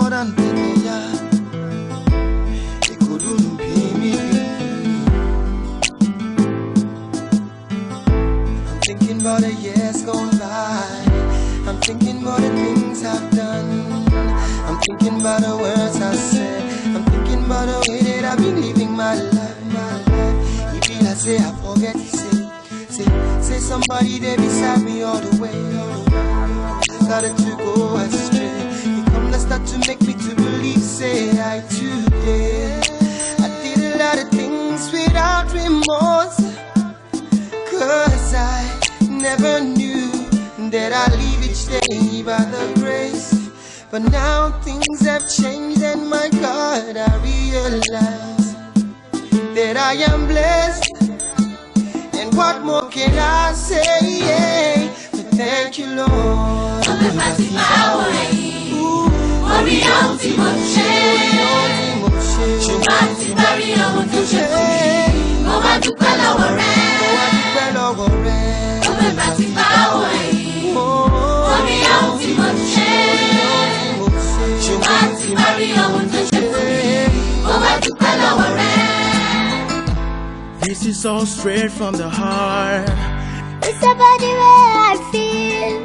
than Tekeya. They couldn't pay me. I'm thinking about the years gone by. I'm thinking about the things I've done. I'm thinking about the words I said. I'm thinking about the way that I've been living my life, my life. If I say I forget to say somebody there beside me all the way, started to go astray. It come to start to make me to believe, say I today. I did a lot of things without remorse, cause I never knew that I live each day by the grace. But now things have changed and my God, I realize that I am blessed. And what more can I say? But thank you, Lord. This is all straight from the heart. It's about the way I feel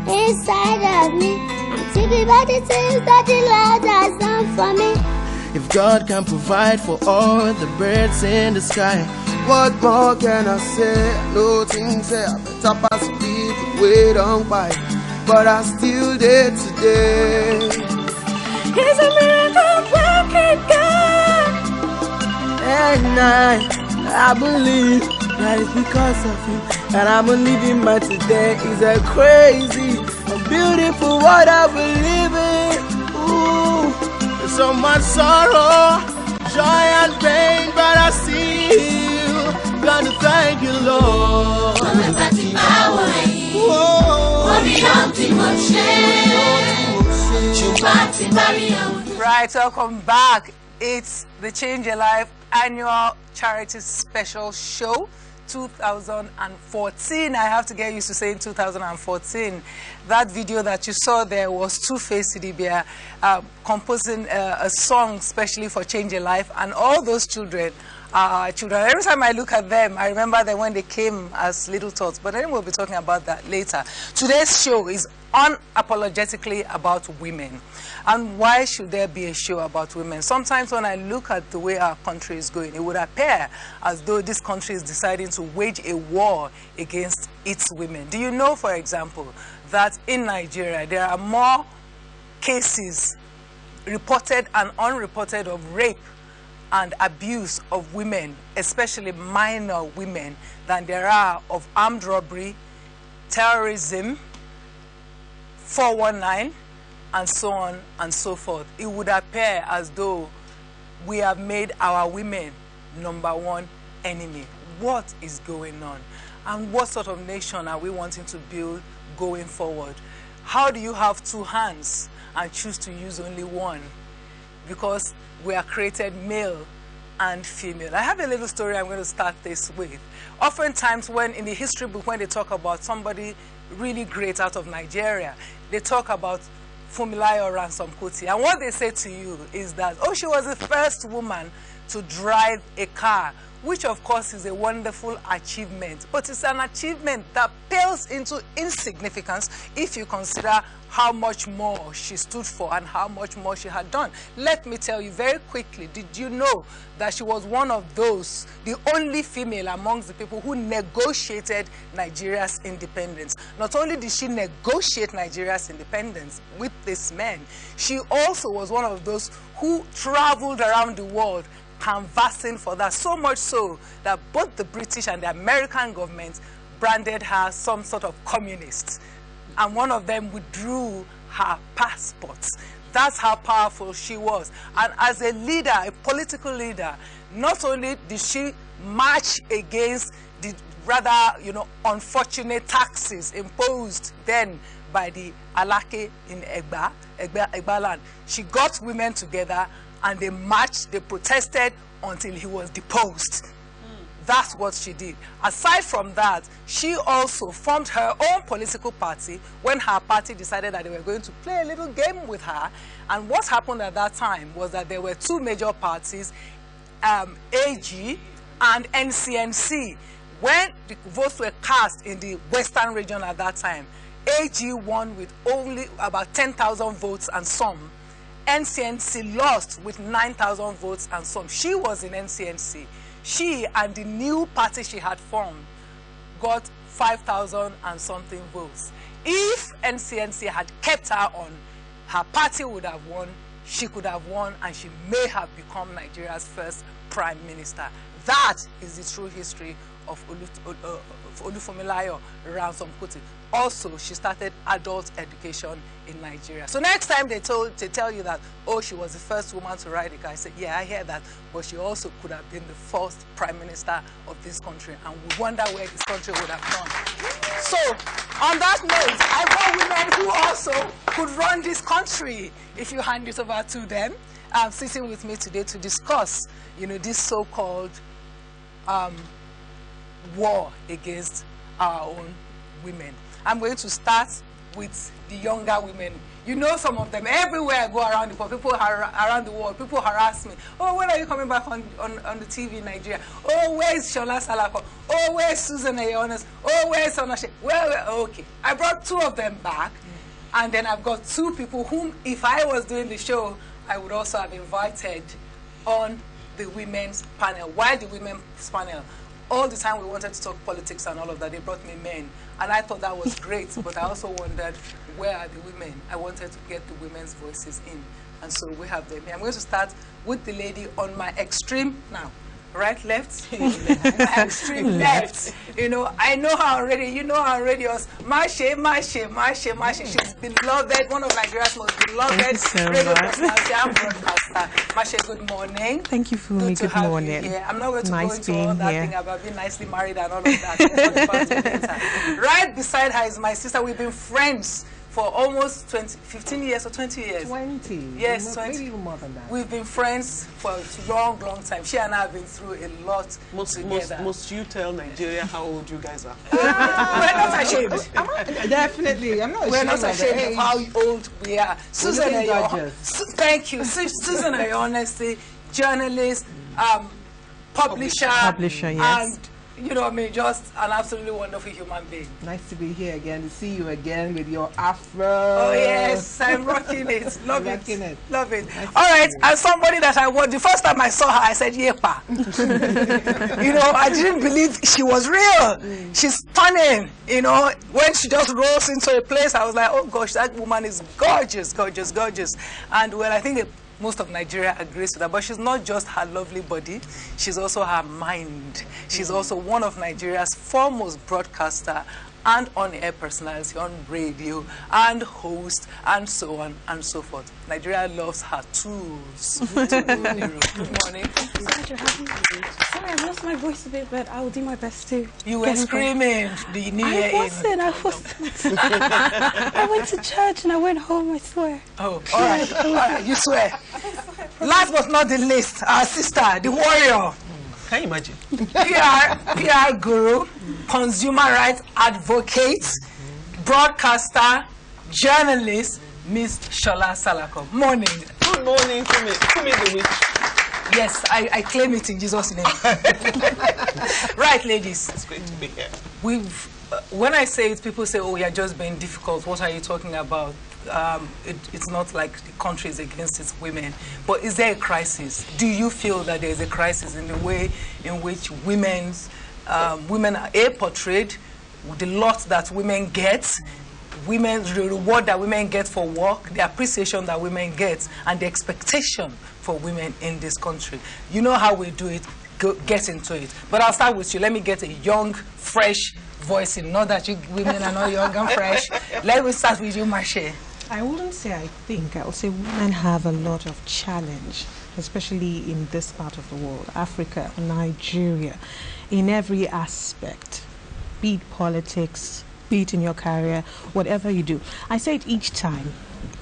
inside of me. I'm thinking about the things that the Lord has done for me. If God can provide for all the birds in the sky, what more can I say? No things say I better pass people wait on by, but I still there today. He's a miracle working God. And I believe that it's because of him that I'm living my today. Is a crazy and beautiful what I believe in. Ooh, there's so much sorrow, joy and pain, but I still gotta thank you, Lord. Right, welcome back. It's the Change Your Life annual charity special show 2014. I have to get used to saying 2014. That video that you saw there was Two-Face Idibia composing a song specially for Change Your Life, and all those children are children. Every time I look at them, I remember them when they came as little tots, but then we'll be talking about that later. Today's show is unapologetically about women. And why should there be a show about women? Sometimes when I look at the way our country is going, it would appear as though this country is deciding to wage a war against its women. Do you know, for example, that in Nigeria there are more cases reported and unreported of rape and abuse of women, especially minor women, than there are of armed robbery, terrorism, 419, and so on and so forth? It would appear as though we have made our women #1 enemy. What is going on? And what sort of nation are we wanting to build going forward? How do you have two hands and choose to use only one? Because we are created male and female. I have a little story I'm going to start this with. Oftentimes when in the history book, when they talk about somebody really great out of Nigeria, they talk about Funmilayo Ransome Kuti, and what they say to you is that, oh, she was the first woman to drive a car, which of course is a wonderful achievement, but it's an achievement that pales into insignificance if you consider how much more she stood for and how much more she had done. Let me tell you very quickly, did you know that she was one of those, the only female amongst the people who negotiated Nigeria's independence? Not only did she negotiate Nigeria's independence with this man, she also was one of those who traveled around the world canvassing for that, so much so that both the British and the American government branded her some sort of communist, and one of them withdrew her passports. That's how powerful she was. And as a leader, a political leader, not only did she march against the rather, unfortunate taxes imposed then by the Alake in Egba land, she got women together and they marched, they protested until he was deposed. That's what she did. Aside from that, she also formed her own political party when her party decided that they were going to play a little game with her. And what happened at that time was that there were two major parties, AG and NCNC. When the votes were cast in the Western region at that time, AG won with only about 10,000 votes and some. NCNC lost with 9,000 votes and some. She was in NCNC. She and the new party she had formed got 5,000 and something votes. If NCNC had kept her on, her party would have won, she could have won, and she may have become Nigeria's first prime minister. That is the true history of Olufunmilayo Ransome Kuti. Also, she started adult education in Nigeria. So next time they tell you that, oh, she was the first woman to ride a car, I said, yeah, I hear that, but she also could have been the first prime minister of this country, and we wonder where this country would have gone. So, on that note, I want women who also could run this country. If you hand it over to them, sitting with me today to discuss, you know, this so-called war against our own women. I'm going to start with the younger women. You know some of them. Everywhere I go around the world, around the world, people harass me. Oh, when are you coming back on the TV in Nigeria? Oh, where is Shola Salako? Oh, where is Susan Ayonas? Oh, where is Onashe? Well, okay. I brought two of them back, and then I've got two people whom, if I was doing the show, I would also have invited on the women's panel. Why the women's panel? All the time we wanted to talk politics and all of that, they brought me men. And I thought that was great, but I also wondered, where are the women? I wanted to get the women's voices in. And so we have them here. I'm going to start with the lady on my extreme now. Right, left? My extreme left. You know, I know her already. You know her already. Mashe. She's beloved, one of Nigeria's most beloved radio personality and broadcaster. Mashe, good morning. Thank you, Fumi. Good morning. I'm not going to go into all that thing about being nicely married and all of that. Right beside her is my sister. We've been friends for almost 15 years or 20 years. 20. Yes, 20. Maybe even more than that. We've been friends for a long, long time. She and I have been through a lot together. Must you tell Nigeria how old you guys are? We're not ashamed. Definitely. I'm not ashamed. We're not ashamed of how old we are. Susan Ayonas. Thank you. Susan Ayonas, journalist, publisher, yes. And you know, I mean, just an absolutely wonderful human being. Nice to be here again, to see you again with your afro. Oh yes, I'm rocking it. Love it. Love it. Nice all right, and somebody that I was, the first time I saw her, I said, Yepa. You know, I didn't believe she was real. She's stunning. You know, when she just rolls into a place, I was like, oh gosh, that woman is gorgeous, gorgeous, gorgeous. And well, I think most of Nigeria agrees with her, but she's not just her lovely body, she's also her mind. She's also one of Nigeria's foremost broadcaster and on-air personality on radio and host and so on and so forth. Nigeria loves her tools. Good morning. Sorry, I lost my voice a bit, but I will do my best to. You were screaming the New Year in. I wasn't. I went to church and I went home, I swear. Oh, all right, you swear. Last but not the least, our sister, the warrior. Can you imagine? PR guru, consumer rights advocate, broadcaster, journalist, Miss Shola Salako. Morning. Good morning, Fumi the witch. Yes, I claim it in Jesus' name. Right, ladies. It's great to be here. When I say it, people say, oh, you're just being difficult. What are you talking about? It's not like the country is against its women. But is there a crisis? Do you feel that there is a crisis in the way in which women are portrayed, the lot that women get, the reward that women get for work, the appreciation that women get, and the expectation for women in this country? You know how we do it. Get into it. But I'll start with you. Let me get a young, fresh voice in. Not that you women are not young and fresh. Let me start with you, Mashe. I wouldn't say I think. I would say women have a lot of challenge, especially in this part of the world, Africa, Nigeria, in every aspect, be it politics, be it in your career, whatever you do. I say it each time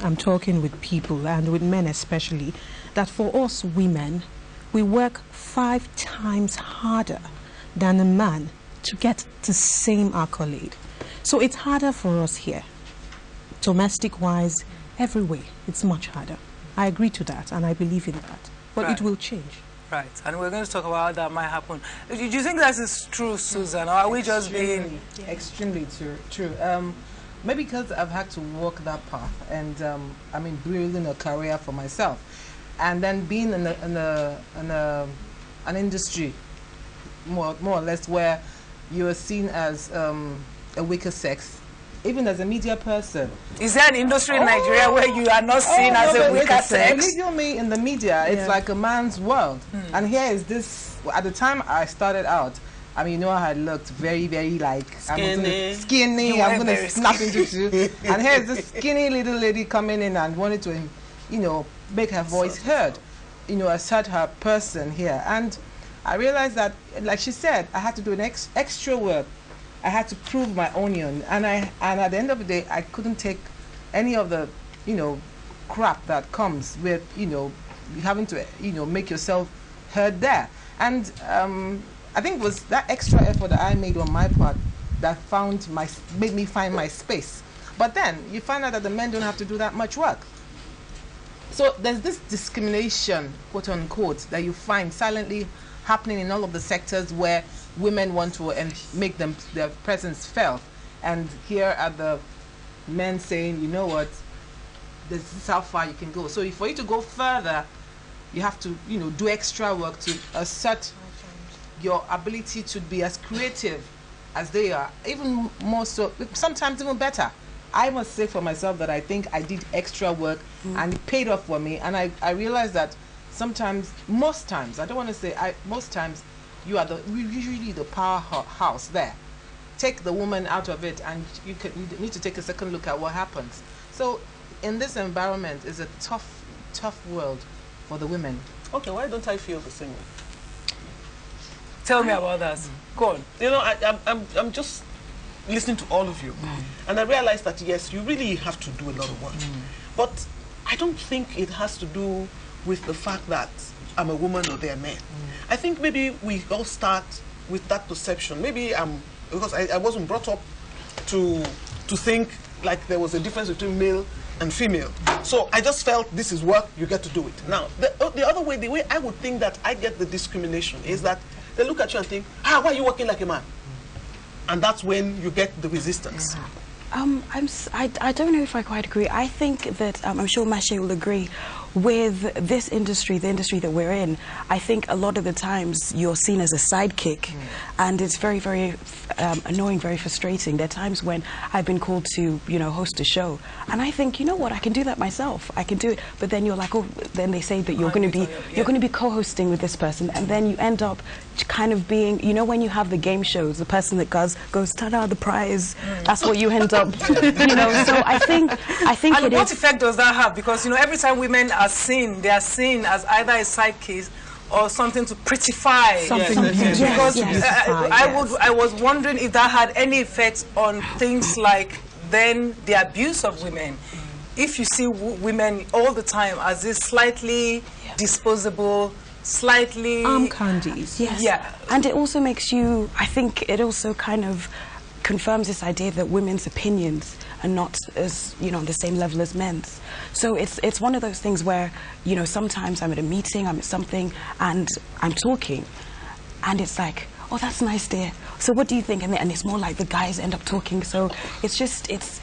I'm talking with people, and with men especially, that for us women, we work 5 times harder than a man to get the same accolade. So it's harder for us here. Domestic-wise, every way, it's much harder. I agree to that, and I believe in that. But Right. it will change. Right, and we're going to talk about how that might happen. Do you think that is true, Susan, or are we just being... Extremely true. Maybe because I've had to walk that path, and I mean, building a career for myself, and then being in an industry, more or less, where you are seen as a weaker sex, even as a media person. Is there an industry in Nigeria where you are not seen as a weaker sex? Believe you me, in the media, it's like a man's world. And here is this, at the time I started out, I mean, you know, I had looked very, very like skinny. You I'm were going to very snap into two. And here's this skinny little lady coming in and wanted to, you know, make her voice heard, you know, assert her person here. And I realized that, like she said, I had to do an extra work. I had to prove my onion, and at the end of the day, I couldn't take any of the, you know, crap that comes with, you know, having to, you know, make yourself heard there. And I think it was that extra effort that I made on my part that made me find my space. But then you find out that the men don't have to do that much work. So there's this discrimination, quote unquote, that you find silently happening in all of the sectors where women want to make their presence felt. And here are the men saying, you know what, this is how far you can go. So for you to go further, you have to, you know, do extra work to assert your ability to be as creative as they are, even more so, sometimes even better. I must say for myself that I think I did extra work and it paid off for me. And I realized that sometimes, most times, I don't want to say most times, you are usually the powerhouse there. Take the woman out of it, and you need to take a second look at what happens. So, in this environment, is a tough world for the women. Okay, why don't I feel the same way? Tell me about that. Go on. You know, I'm just listening to all of you, and I realize that yes, you really have to do a lot of work, but I don't think it has to do with the fact that I'm a woman or they're men. I think maybe we all start with that perception. Maybe because I wasn't brought up to think like there was a difference between male and female. So I just felt this is work, you get to do it. Now, the other way, the way I would think that I get the discrimination is that they look at you and think, why are you working like a man? And that's when you get the resistance. I don't know if I quite agree. I think that, I'm sure Mache will agree, with this industry, the industry that we're in, I think a lot of the times you're seen as a sidekick, and it's very, very annoying, very frustrating. There are times when I've been called to, you know, host a show, and I think, you know what, I can do that myself. I can do it. But then you're like, oh, then they say that you're going to be co-hosting with this person, and then you end up kind of being, you know, when you have the game shows, the person that goes, ta-da, the prize. That's what you end up, you know. So I think and what effect does that have? Because, you know, every time women are seen, they are seen as either a sidekick or something to prettify. Because I was wondering if that had any effect on things like then the abuse of women. If you see women all the time as this slightly disposable, slightly arm candies. Yes. Yeah. And it also makes you, I think it also kind of confirms this idea that women's opinions are not as, you know, on the same level as men's. So it's one of those things where, you know, sometimes I'm at a meeting, I'm at something, and I'm talking, and it's like, oh, that's nice, dear. So what do you think? And it's more like the guys end up talking. So it's just, it's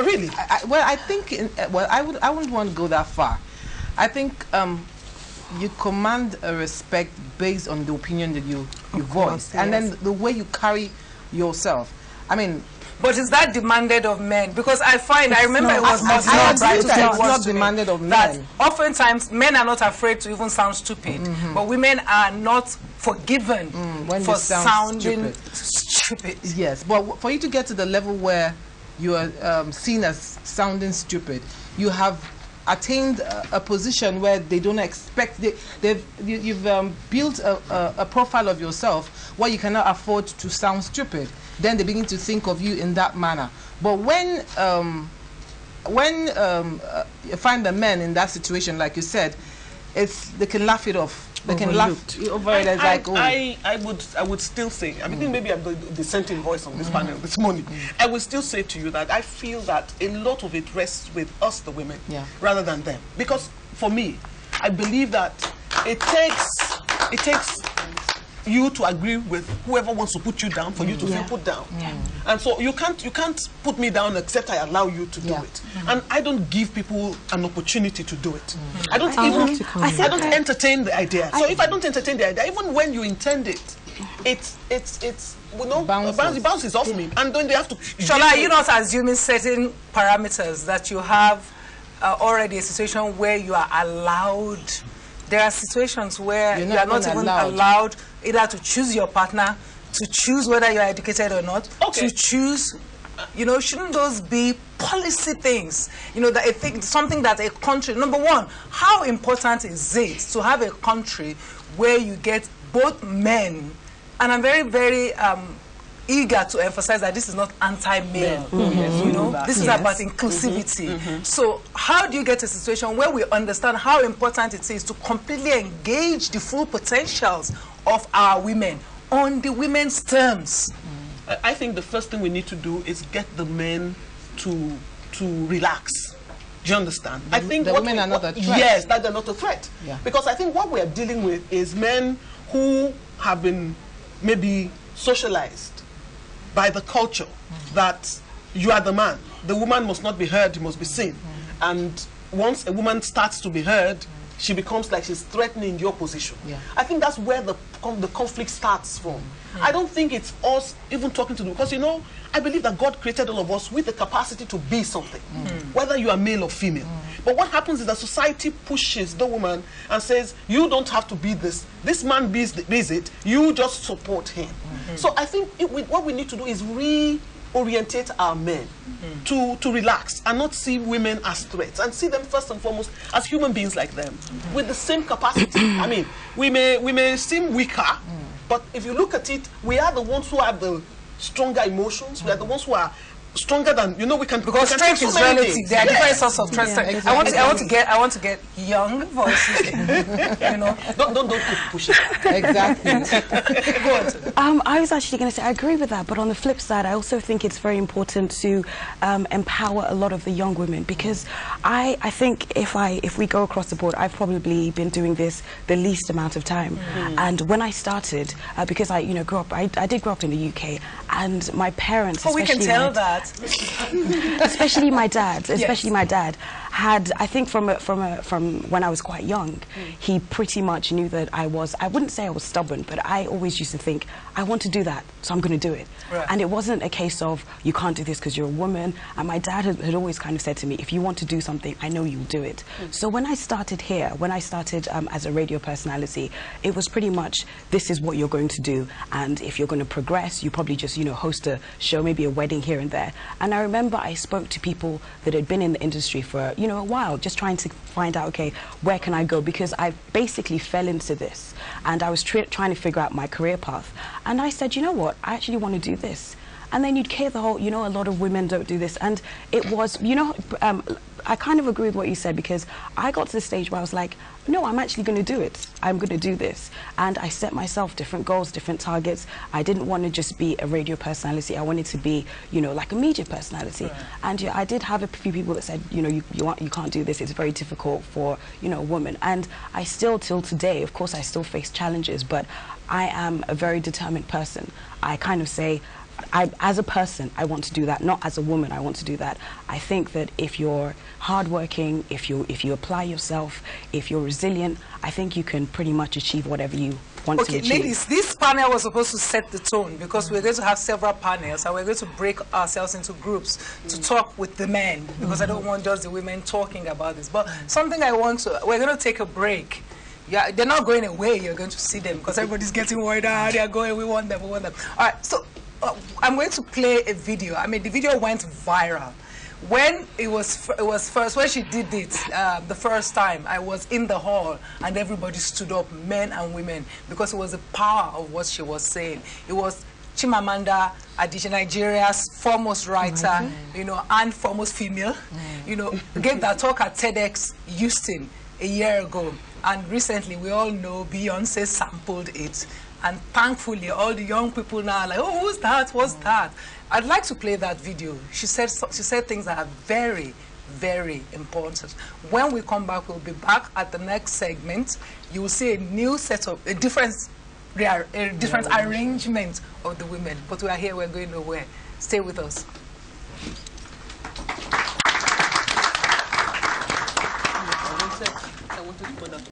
really. I think, I wouldn't want to go that far. I think you command a respect based on the opinion that you voice, and then the way you carry yourself. I mean, but is that demanded of men? Because I remember it was not demanded of men. That oftentimes men are not afraid to even sound stupid, but women are not forgiven for sounding stupid. Yes, but for you to get to the level where you are seen as sounding stupid, you have attained a position where they don't expect. You've built a profile of yourself where you cannot afford to sound stupid. Then they begin to think of you in that manner. But when you find the men in that situation, like you said, they can laugh it off. They can laugh over it as like, oh. I would still say, I mean, maybe I'm the dissenting voice on this panel this morning. I would still say to you that I feel that a lot of it rests with us, the women, rather than them. Because for me, I believe that it takes you to agree with whoever wants to put you down for you to feel put down. And so you can't put me down except I allow you to do it. And I don't give people an opportunity to do it. I don't entertain the idea. So if I don't entertain the idea, even when you intend it, it bounces off me, and then they have to. Shola, you're not assuming certain parameters that you have already a situation where you are allowed. There are situations where you are not even allowed either to choose your partner, to choose whether you are educated or not, to choose, you know, shouldn't those be policy things? You know, that I think something that a country, number one, how important is it to have a country where you get both men, and I'm very, very eager to emphasize that this is not anti-male, you know, this is about inclusivity. So how do you get a situation where we understand how important it is to completely engage the full potentials of our women on the women's terms? I think the first thing we need to do is get the men to relax. Do you understand? I think the women are not a threat. Yes, that they're not a threat. Because I think what we are dealing with is men who have been maybe socialized by the culture that you are the man. The woman must not be heard, you must be seen. And once a woman starts to be heard, she becomes like she's threatening your position. I think that's where the conflict starts from. I don't think it's us even talking to them, because, you know, I believe that God created all of us with the capacity to be something, whether you are male or female. But what happens is that society pushes the woman and says, you don't have to be this. This man be it, you just support him. So I think what we need to do is reorientate our men to relax and not see women as threats, and see them first and foremost as human beings like them, with the same capacity. I mean, we may seem weaker, but if you look at it, we are the ones who have the stronger emotions. We are the ones who are stronger than, you know, we can, because strength is relative. There are different sorts of strength. Exactly. I want to get young voices. You know, don't keep pushing. Exactly. Go on. I was actually going to say I agree with that, but on the flip side, I also think it's very important to empower a lot of the young women, because I think if we go across the board, I've probably been doing this the least amount of time. And when I started, because I grew up, I did grow up in the UK, and my parents, we can tell that. Especially my dad, had, I think from when I was quite young, he pretty much knew that I wouldn't say I was stubborn, but I always used to think, I want to do that, so I'm going to do it. And it wasn't a case of, you can't do this because you're a woman. And my dad had always kind of said to me, if you want to do something, I know you'll do it. So when I started here, as a radio personality, it was pretty much, this is what you're going to do. And if you're going to progress, you probably just, host a show, maybe a wedding here and there. And I remember I spoke to people that had been in the industry for, a while, just trying to find out, okay, where can I go? Because I basically fell into this, and I was trying to figure out my career path. And I said, you know what, I actually want to do this. And then you'd hear the whole, a lot of women don't do this. And it was, I kind of agree with what you said, because I got to the stage where I was like, no, I'm actually going to do it. I'm going to do this. And I set myself different goals, different targets. I didn't want to just be a radio personality. I wanted to be, like a media personality. And I did have a few people that said, you can't do this. It's very difficult for, a woman. And I still, till today, of course, I still face challenges, but I am a very determined person. I kind of say, as a person, I want to do that. Not as a woman, I want to do that. I think that if you're hardworking, if you apply yourself, if you're resilient, I think you can pretty much achieve whatever you want to achieve. Ladies, this panel was supposed to set the tone, because we're going to have several panels, and we're going to break ourselves into groups to talk with the men, because I don't want just the women talking about this. But something we're going to take a break. Yeah, they're not going away. You're going to see them, because everybody's getting worried. They're going. We want them. All right. So I'm going to play a video. I mean, the video went viral. When it was first, when she did it the first time, I was in the hall, and everybody stood up, men and women, because it was the power of what she was saying. It was Chimamanda Adichie, Nigeria's foremost writer, and foremost female, gave that talk at TEDx Houston. a year ago. And recently, we all know Beyonce sampled it. And thankfully, all the young people now are like, oh, who's that? What's that? I'd like to play that video. She said things that are very, very important. When we come back, we'll be back at the next segment. You will see a new set of, a different arrangement of the women. But we are here, we're going nowhere. Stay with us. I wanted to put that